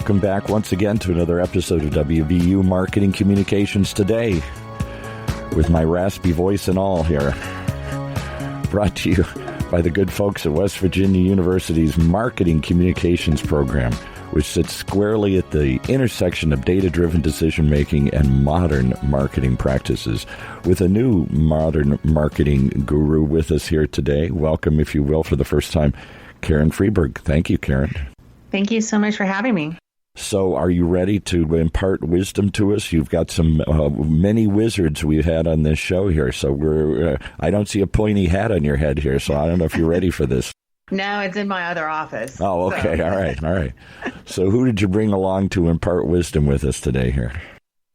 Welcome back once again to another episode of WVU Marketing Communications Today, with my raspy voice and all here. Brought to you by the good folks at West Virginia University's Marketing Communications program, which sits squarely at the intersection of data-driven decision-making and modern marketing practices. With a new modern marketing guru with us here today, welcome, if you will, for the first time, Karen Freeberg. Thank you, Karen. Thank you so much for having me. So are you ready to impart wisdom to us? You've got some many wizards we've had on this show here. So I don't see a pointy hat on your head here, so I don't know if you're ready for this. No, it's in my other office. Oh, okay. So. All right. So who did you bring along to impart wisdom with us today here?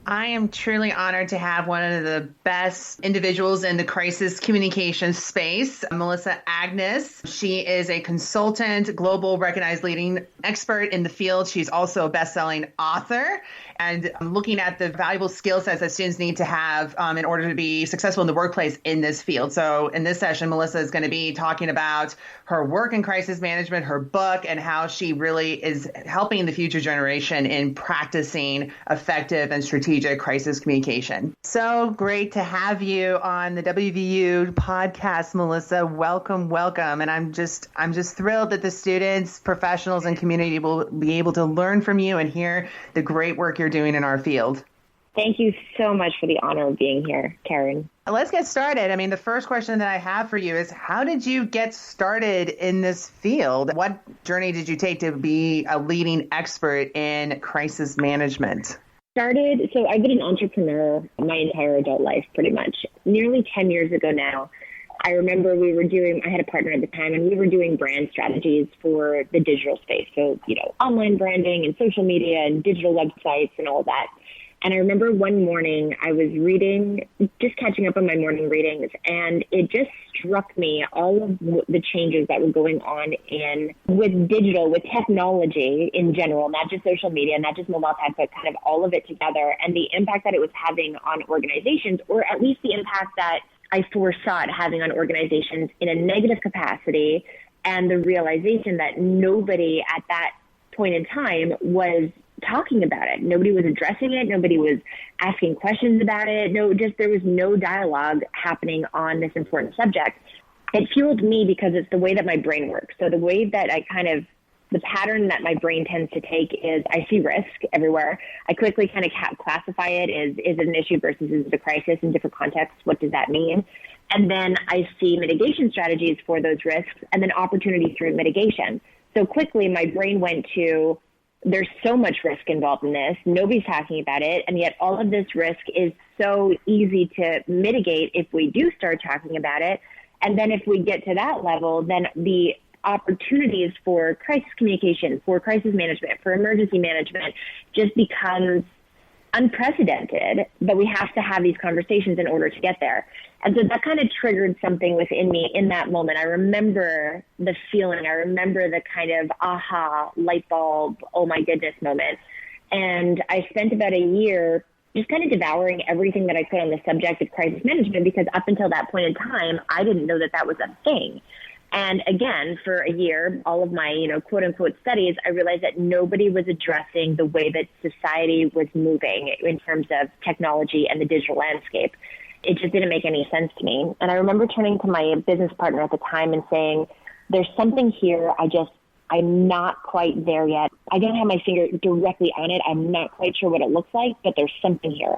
I am truly honored to have one of the best individuals in the crisis communication space, Melissa Agnes. She is a consultant, global recognized leading expert in the field. She's also a best-selling author. And looking at the valuable skill sets that students need to have in order to be successful in the workplace in this field. So in this session, Melissa is going to be talking about her work in crisis management, her book, and how she really is helping the future generation in practicing effective and strategic crisis communication. So great to have you on the WVU podcast, Melissa. Welcome. And I'm just thrilled that the students, professionals, and community will be able to learn from you and hear the great work you're doing in our field. Thank you so much for the honor of being here, Karen. Let's get started. I mean, the first question that I have for you is, how did you get started in this field? What journey did you take to be a leading expert in crisis management? So I've been an entrepreneur my entire adult life, pretty much. Nearly 10 years ago now, I remember I had a partner at the time, and we were doing brand strategies for the digital space. So, online branding and social media and digital websites and all that. And I remember one morning I was just catching up on my morning readings, and it just struck me all of the changes that were going on with digital, with technology in general, not just social media, not just mobile tech, but kind of all of it together, and the impact that it was having on organizations, or at least the impact that I foresaw it having on organizations in a negative capacity, and the realization that nobody at that point in time was talking about it. Nobody was addressing it. Nobody was asking questions about it. There was no dialogue happening on this important subject. It fueled me because it's the way that my brain works. So the way that the pattern that my brain tends to take is I see risk everywhere. I quickly kind of classify it as, is it an issue versus is it a crisis in different contexts? What does that mean? And then I see mitigation strategies for those risks and then opportunities through mitigation. So quickly my brain went to, there's so much risk involved in this. Nobody's talking about it. And yet all of this risk is so easy to mitigate if we do start talking about it. And then if we get to that level, then the opportunities for crisis communication, for crisis management, for emergency management just becomes unprecedented, but we have to have these conversations in order to get there. And so that kind of triggered something within me in that moment. I remember the feeling. I remember the kind of aha, light bulb, oh my goodness moment. And I spent about a year just kind of devouring everything that I could on the subject of crisis management, because up until that point in time, I didn't know that that was a thing. And again, for a year, all of my, quote unquote studies, I realized that nobody was addressing the way that society was moving in terms of technology and the digital landscape. It just didn't make any sense to me. And I remember turning to my business partner at the time and saying, there's something here. I'm not quite there yet. I don't have my finger directly on it. I'm not quite sure what it looks like, but there's something here.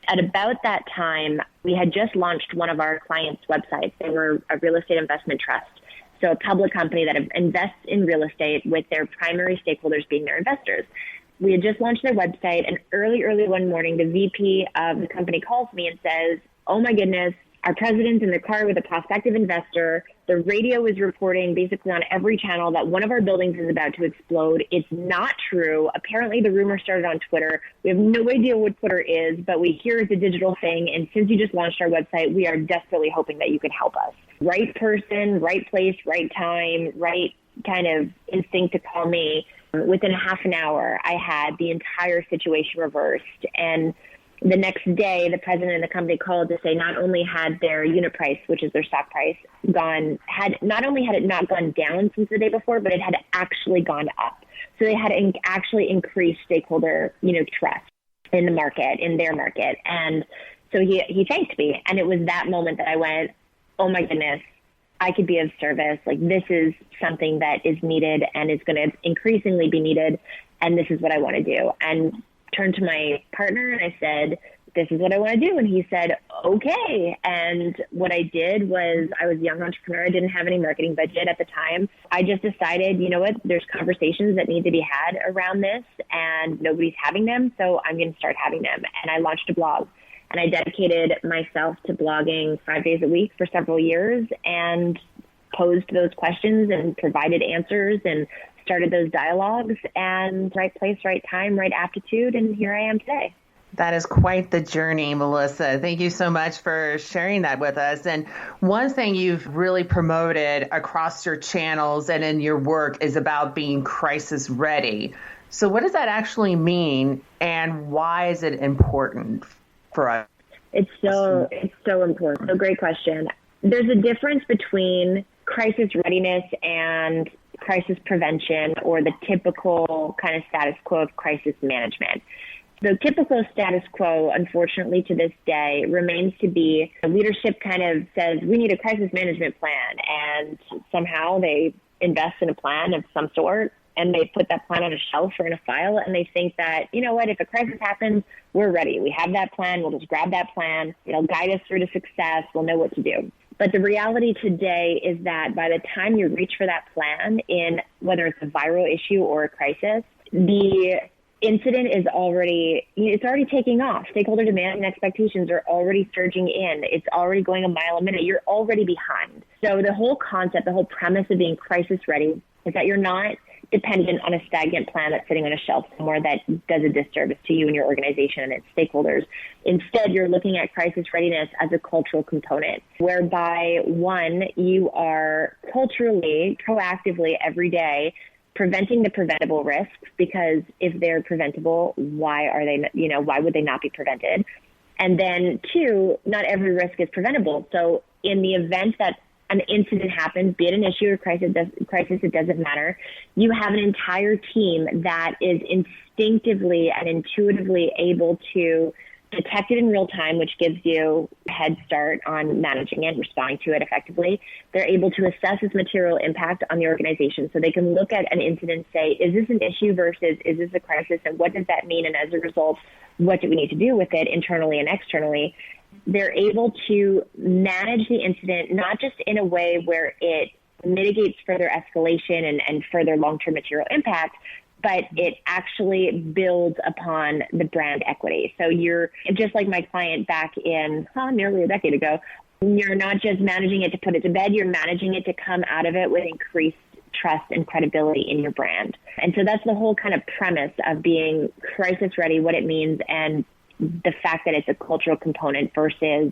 At about that time, we had just launched one of our clients' websites. They were a real estate investment trust, so a public company that invests in real estate with their primary stakeholders being their investors. We had just launched their website, and early one morning, the VP of the company calls me and says, oh my goodness, our president's in the car with a prospective investor. The radio is reporting basically on every channel that one of our buildings is about to explode. It's not true. Apparently the rumor started on Twitter. We have no idea what Twitter is, but we hear it's a digital thing. And since you just launched our website, we are desperately hoping that you can help us. Right person, right place, right time, right kind of instinct to call me. Within half an hour, I had the entire situation reversed. And the next day, the president of the company called to say not only had their unit price, which is their stock price, not only had it not gone down since the day before, but it had actually gone up. So they had to actually increase stakeholder, trust in the market, in their market. And so he thanked me. And it was that moment that I went, oh my goodness, I could be of service. Like, this is something that is needed and is going to increasingly be needed. And this is what I want to do. And turned to my partner and I said, this is what I want to do. And he said, okay. And what I did was, I was a young entrepreneur. I didn't have any marketing budget at the time. I just decided, you know what, there's conversations that need to be had around this and nobody's having them. So I'm going to start having them. And I launched a blog and I dedicated myself to blogging 5 days a week for several years and posed those questions and provided answers and started those dialogues, and right place, right time, right aptitude. And here I am today. That is quite the journey, Melissa. Thank you so much for sharing that with us. And one thing you've really promoted across your channels and in your work is about being crisis ready. So what does that actually mean, and why is it important for us? It's so important. So great question. There's a difference between crisis readiness and crisis prevention, or the typical kind of status quo of crisis management. The typical status quo, unfortunately, to this day, remains to be leadership kind of says, we need a crisis management plan. And somehow they invest in a plan of some sort, and they put that plan on a shelf or in a file. And they think that, you know what, if a crisis happens, we're ready. We have that plan. We'll just grab that plan. It'll guide us through to success. We'll know what to do. But the reality today is that by the time you reach for that plan, in whether it's a viral issue or a crisis, the incident is already taking off. Stakeholder demand and expectations are already surging in. It's already going a mile a minute. You're already behind. So the whole concept, the whole premise of being crisis ready is that you're not dependent on a stagnant plan that's sitting on a shelf somewhere that does a disservice to you and your organization and its stakeholders. Instead, you're looking at crisis readiness as a cultural component, whereby, one, you are culturally, proactively every day preventing the preventable risks, because if they're preventable, why would they not be prevented? And then two, not every risk is preventable. So in the event that an incident happens, be it an issue or crisis, it doesn't matter. You have an entire team that is instinctively and intuitively able to detect it in real time, which gives you a head start on managing it, responding to it effectively. They're able to assess its material impact on the organization. So they can look at an incident and say, is this an issue versus is this a crisis? And what does that mean? And as a result, what do we need to do with it internally and externally? They're able to manage the incident, not just in a way where it mitigates further escalation and further long-term material impact, but it actually builds upon the brand equity. So you're just like my client back in nearly a decade ago. You're not just managing it to put it to bed, you're managing it to come out of it with increased trust and credibility in your brand. And so that's the whole kind of premise of being crisis ready, what it means, and the fact that it's a cultural component versus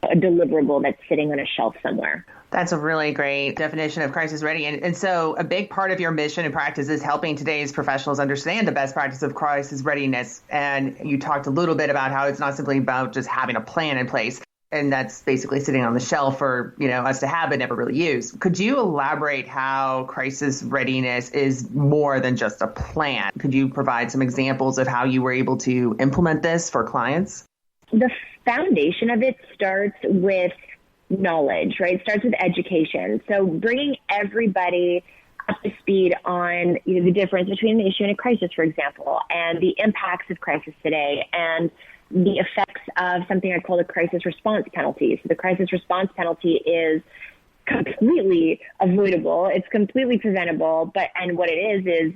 a deliverable that's sitting on a shelf somewhere. That's a really great definition of crisis ready. And so a big part of your mission and practice is helping today's professionals understand the best practice of crisis readiness. And you talked a little bit about how it's not simply about just having a plan in place. And that's basically sitting on the shelf for, us to have but never really use. Could you elaborate how crisis readiness is more than just a plan? Could you provide some examples of how you were able to implement this for clients? The foundation of it starts with knowledge, right? It starts with education. So bringing everybody up to speed on the difference between an issue and a crisis, for example, and the impacts of crisis today, and the effects of something I call the crisis response penalty. So the crisis response penalty is completely avoidable. It's completely preventable. And what it is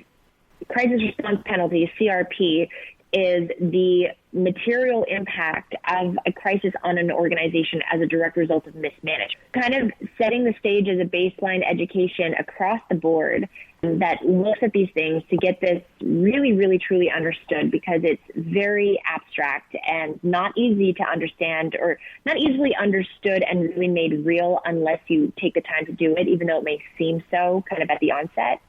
crisis response penalty, CRP, is the material impact of a crisis on an organization as a direct result of mismanagement. Kind of setting the stage as a baseline education across the board that looks at these things to get this really, really, truly understood, because it's very abstract and not easy to understand, or not easily understood and really made real unless you take the time to do it, even though it may seem so kind of at the onset.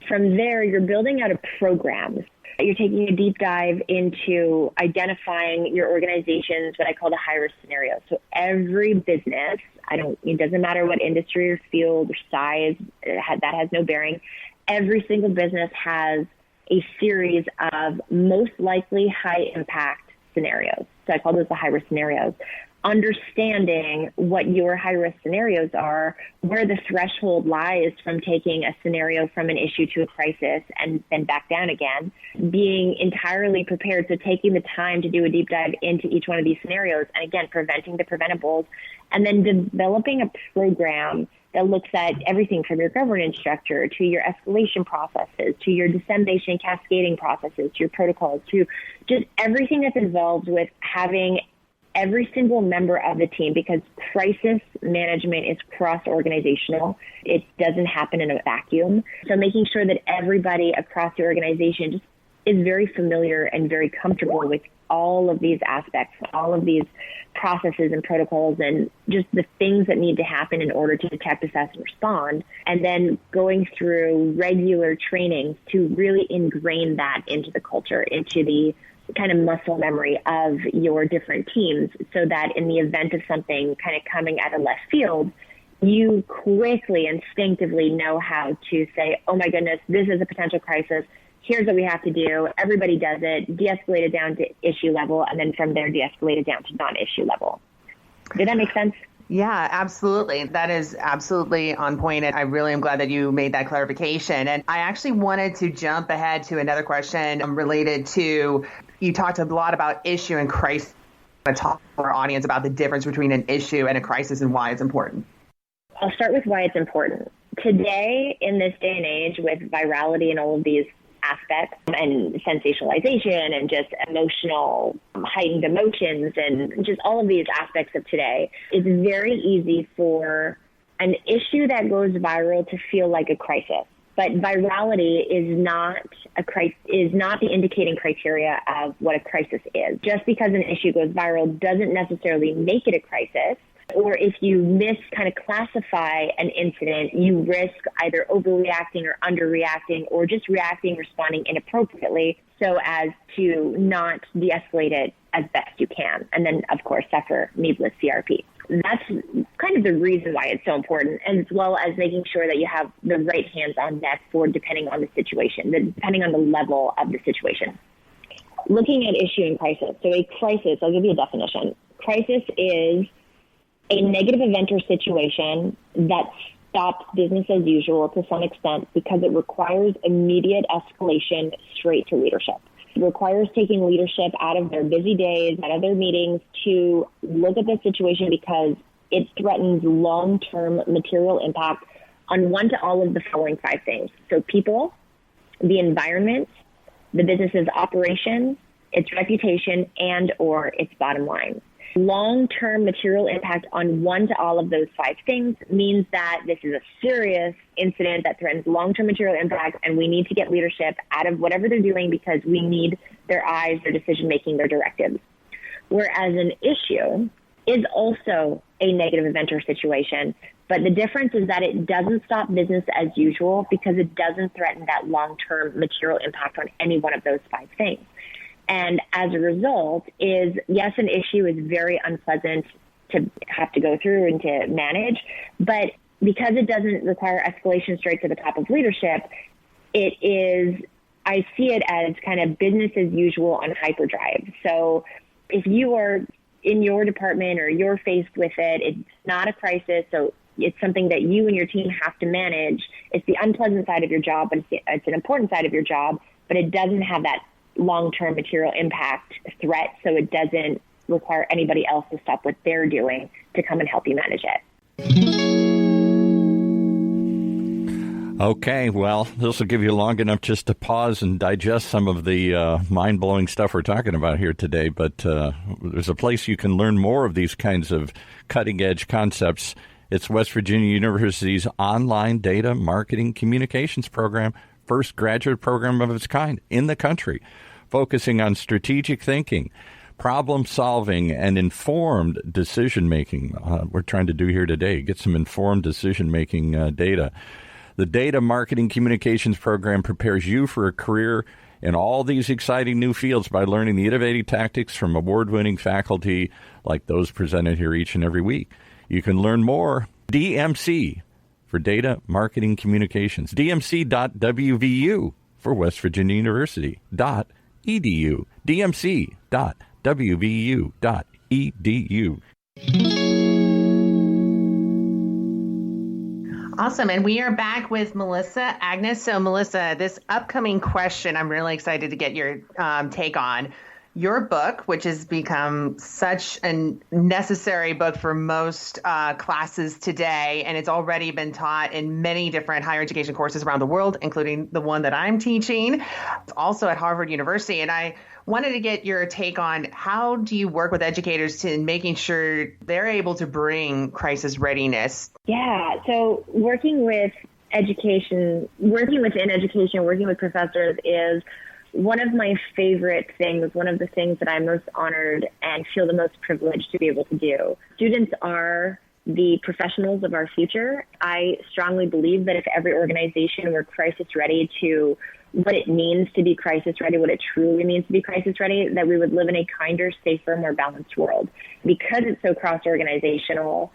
From there, you're building out a program. You're taking a deep dive into identifying your organization's what I call the high-risk scenario. So every business, it doesn't matter what industry or field or size, that has no bearing. every single business has a series of most likely high impact scenarios. So I call those the high risk scenarios. Understanding what your high risk scenarios are, where the threshold lies from taking a scenario from an issue to a crisis and then back down again, being entirely prepared. So taking the time to do a deep dive into each one of these scenarios, and again, preventing the preventables, and then developing a program that looks at everything from your governance structure to your escalation processes, to your dissemination cascading processes, to your protocols, to just everything that's involved with having every single member of the team, because crisis management is cross-organizational. It doesn't happen in a vacuum. So making sure that everybody across the organization just is very familiar and very comfortable with all of these aspects, all of these processes and protocols, and just the things that need to happen in order to detect, assess, and respond. And then going through regular trainings to really ingrain that into the culture, into the kind of muscle memory of your different teams, so that in the event of something kind of coming out of left field, you quickly, instinctively know how to say, oh my goodness, this is a potential crisis. Here's what we have to do. Everybody does it, de-escalate it down to issue level, and then from there, de-escalate it down to non-issue level. Did that make sense? Yeah, absolutely. That is absolutely on point. And I really am glad that you made that clarification. And I actually wanted to jump ahead to another question related to, you talked a lot about issue and crisis. I want to talk to our audience about the difference between an issue and a crisis and why it's important. I'll start with why it's important. Today, in this day and age, with virality and all of these aspects and sensationalization and just emotional, heightened emotions and just all of these aspects of today, it's very easy for an issue that goes viral to feel like a crisis. But virality is not the indicating criteria of what a crisis is. Just because an issue goes viral doesn't necessarily make it a crisis. Or if you kind of classify an incident, you risk either overreacting or underreacting, or just responding inappropriately so as to not de-escalate it as best you can. And then, of course, suffer needless CRP. That's kind of the reason why it's so important, as well as making sure that you have the right hands on deck for depending on the situation, depending on the level of the situation. Looking at issue and crisis. So a crisis, I'll give you a definition. Crisis is a negative event or situation that stops business as usual to some extent because it requires immediate escalation straight to leadership. It requires taking leadership out of their busy days, out of their meetings, to look at the situation because it threatens long-term material impact on one to all of the following 5 things. So people, the environment, the business's operation, its reputation, and or its bottom line. Long-term material impact on one to all of those 5 things means that this is a serious incident that threatens long-term material impact, and we need to get leadership out of whatever they're doing because we need their eyes, their decision-making, their directives. Whereas an issue is also a negative event or situation, but the difference is that it doesn't stop business as usual because it doesn't threaten that long-term material impact on any one of those 5 things. And as a result is, yes, an issue is very unpleasant to have to go through and to manage, but because it doesn't require escalation straight to the top of leadership, it is, I see it as kind of business as usual on hyperdrive. So if you are in your department or you're faced with it, it's not a crisis, so it's something that you and your team have to manage. It's the unpleasant side of your job, but it's an important side of your job, but it doesn't have that long-term material impact threat, so it doesn't require anybody else to stop what they're doing to come and help you manage it. Okay, well, this will give you long enough just to pause and digest some of the mind-blowing stuff we're talking about here today, but there's a place you can learn more of these kinds of cutting-edge concepts. It's West Virginia University's online data marketing communications program, first graduate program of its kind in the country, focusing on strategic thinking, problem solving, and informed decision making. We're trying to do here today, get some informed decision making data. The Data Marketing Communications program prepares you for a career in all these exciting new fields by learning the innovative tactics from award-winning faculty like those presented here each and every week. You can learn more. DMC for data, marketing, communications. dmc.wvu for West Virginia University .edu. dmc.wvu.edu. Awesome. And we are back with Melissa Agnes. So, Melissa, this upcoming question, I'm really excited to get your take on. Your book, which has become such a necessary book for most classes today, and it's already been taught in many different higher education courses around the world, including the one that I'm teaching. It's also at Harvard University. And I wanted to get your take on how do you work with educators in making sure they're able to bring crisis readiness? Yeah, so working within education, working with professors is one of my favorite things, one of the things that I'm most honored and feel the most privileged to be able to do. Students are the professionals of our future. I strongly believe that if every organization were crisis ready to what it means to be crisis ready, what it truly means to be crisis ready, that we would live in a kinder, safer, more balanced world. Because it's so cross-organizational,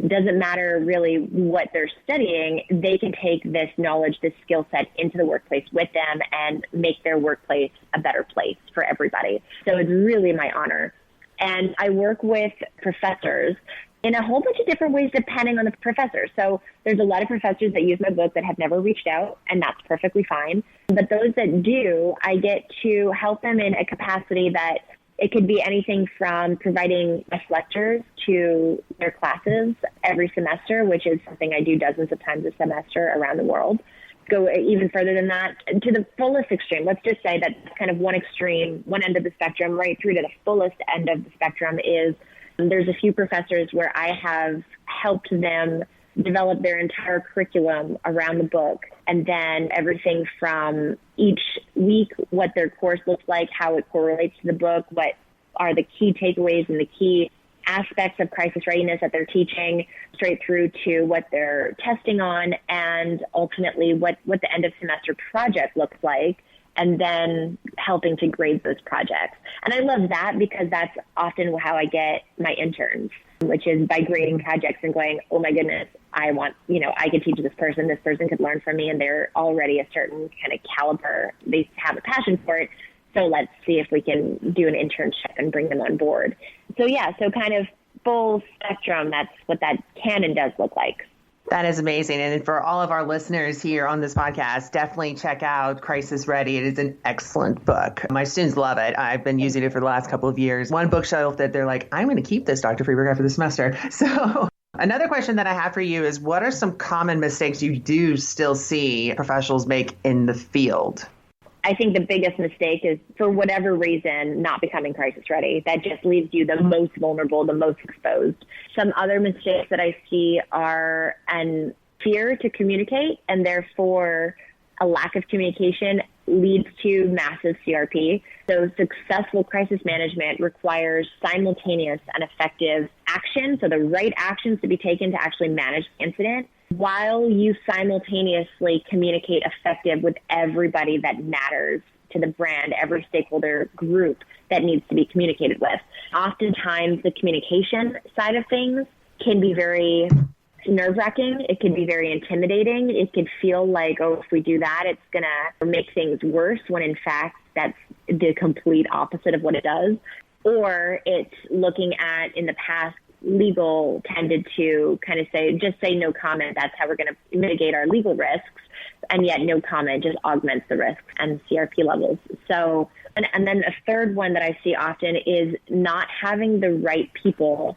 doesn't matter really what they're studying, they can take this knowledge, this skill set into the workplace with them and make their workplace a better place for everybody. So it's really my honor. And I work with professors in a whole bunch of different ways depending on the professor. So there's a lot of professors that use my book that have never reached out, and that's perfectly fine. But those that do, I get to help them in a capacity that it could be anything from providing guest lectures to their classes every semester, which is something I do dozens of times a semester around the world. Go even further than that, to the fullest extreme. Let's just say that kind of one extreme, one end of the spectrum, right through to the fullest end of the spectrum is there's a few professors where I have helped them develop their entire curriculum around the book, and then everything from each week, what their course looks like, how it correlates to the book, what are the key takeaways and the key aspects of crisis readiness that they're teaching, straight through to what they're testing on, and ultimately what the end of semester project looks like, and then helping to grade those projects. And I love that because that's often how I get my interns, which is by grading projects and going, oh my goodness, I could teach this person could learn from me, and they're already a certain kind of caliber. They have a passion for it. So let's see if we can do an internship and bring them on board. So kind of full spectrum, that's what that can and does look like. That is amazing. And for all of our listeners here on this podcast, definitely check out Crisis Ready. It is an excellent book. My students love it. I've been using it for the last couple of years. One bookshelf that they're like, I'm going to keep this, Dr. Freeberg, after the semester. So another question that I have for you is, what are some common mistakes you do still see professionals make in the field? I think the biggest mistake is, for whatever reason, not becoming crisis ready. That just leaves you the most vulnerable, the most exposed. Some other mistakes that I see are an fear to communicate, and therefore a lack of communication leads to massive CRP. So successful crisis management requires simultaneous and effective action, so the right actions to be taken to actually manage the incident, while you simultaneously communicate effective with everybody that matters to the brand, every stakeholder group that needs to be communicated with. Oftentimes, the communication side of things can be very nerve-wracking. It can be very intimidating. It could feel like, oh, if we do that, it's going to make things worse, when in fact, that's the complete opposite of what it does. Or it's looking at, in the past, legal tended to kind of say no comment. That's how we're going to mitigate our legal risks. And yet no comment just augments the risks and CRP levels. So, and then a third one that I see often is not having the right people,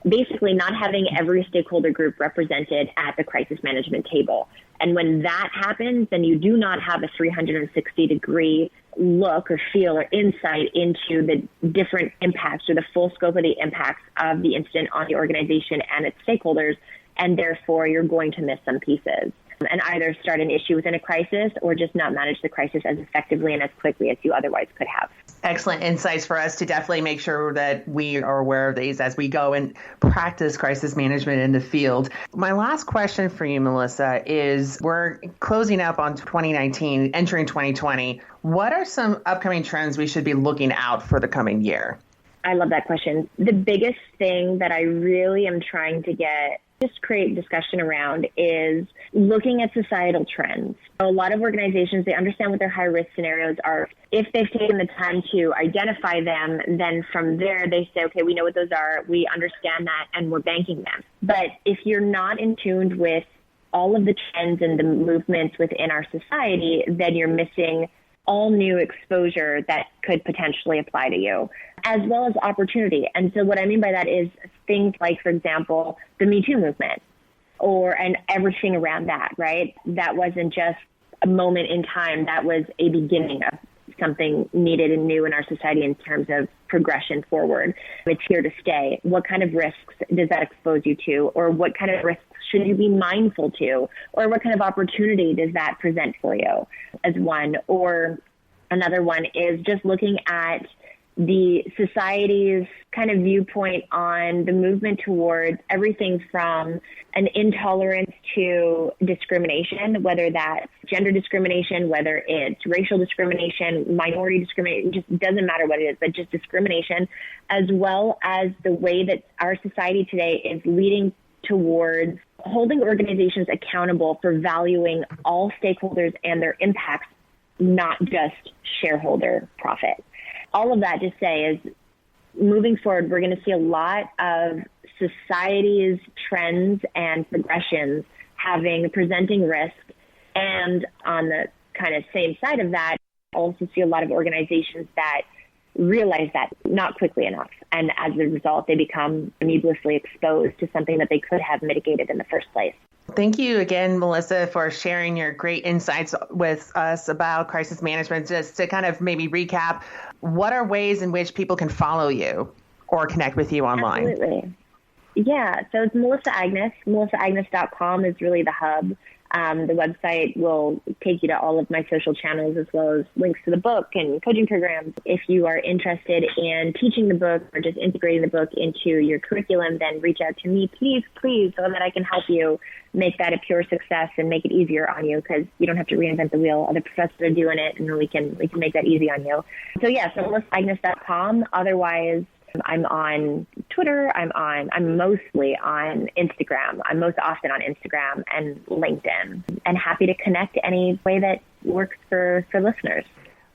basically not having every stakeholder group represented at the crisis management table. And when that happens, then you do not have a 360-degree look or feel or insight into the different impacts or the full scope of the impacts of the incident on the organization and its stakeholders, and therefore you're going to miss some pieces and either start an issue within a crisis or just not manage the crisis as effectively and as quickly as you otherwise could have. Excellent insights for us to definitely make sure that we are aware of these as we go and practice crisis management in the field. My last question for you, Melissa, is we're closing up on 2019, entering 2020. What are some upcoming trends we should be looking out for the coming year? I love that question. The biggest thing that I really am trying to get just create discussion around is looking at societal trends. A lot of organizations, they understand what their high-risk scenarios are. If they've taken the time to identify them, then from there they say, okay, we know what those are, we understand that, and we're banking them. But if you're not in tune with all of the trends and the movements within our society, then you're missing all new exposure that could potentially apply to you, as well as opportunity. And so what I mean by that is things like, for example, the Me Too movement and everything around that, right? That wasn't just a moment in time. That was a beginning of something needed and new in our society in terms of progression forward. It's here to stay. What kind of risks does that expose you to? Or what kind of risks should you be mindful to? Or what kind of opportunity does that present for you as one? Or another one is just looking at the society's kind of viewpoint on the movement towards everything from an intolerance to discrimination, whether that's gender discrimination, whether it's racial discrimination, minority discrimination, just doesn't matter what it is, but just discrimination, as well as the way that our society today is leading towards holding organizations accountable for valuing all stakeholders and their impacts, not just shareholder profit. All of that to say is, moving forward, we're going to see a lot of society's trends and progressions presenting risk. And on the kind of same side of that, also see a lot of organizations that realize that not quickly enough. And as a result, they become needlessly exposed to something that they could have mitigated in the first place. Thank you again, Melissa, for sharing your great insights with us about crisis management. Just to kind of maybe recap, what are ways in which people can follow you or connect with you online? Absolutely. Yeah, so it's Melissa Agnes. MelissaAgnes.com is really the hub. The website will take you to all of my social channels as well as links to the book and coaching programs. If you are interested in teaching the book or just integrating the book into your curriculum, then reach out to me, please, so that I can help you make that a pure success and make it easier on you, because you don't have to reinvent the wheel. Other professors are doing it, and we can make that easy on you. So yeah, so MelissaAgnes.com. Otherwise, I'm on Twitter. I'm mostly on Instagram. I'm most often on Instagram and LinkedIn, and happy to connect any way that works for listeners.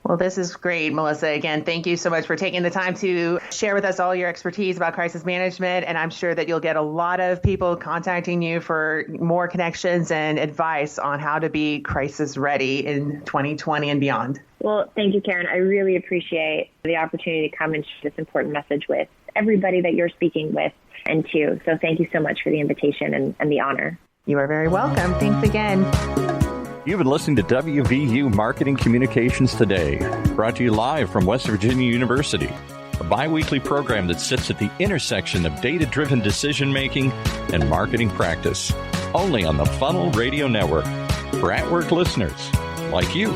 Well, this is great, Melissa. Again, thank you so much for taking the time to share with us all your expertise about crisis management. And I'm sure that you'll get a lot of people contacting you for more connections and advice on how to be crisis ready in 2020 and beyond. Well, thank you, Karen. I really appreciate the opportunity to come and share this important message with everybody that you're speaking with and to. So thank you so much for the invitation and the honor. You are very welcome. Thanks again. You've been listening to WVU Marketing Communications Today, brought to you live from West Virginia University, a bi-weekly program that sits at the intersection of data-driven decision-making and marketing practice, only on the Funnel Radio Network, for at-work listeners like you.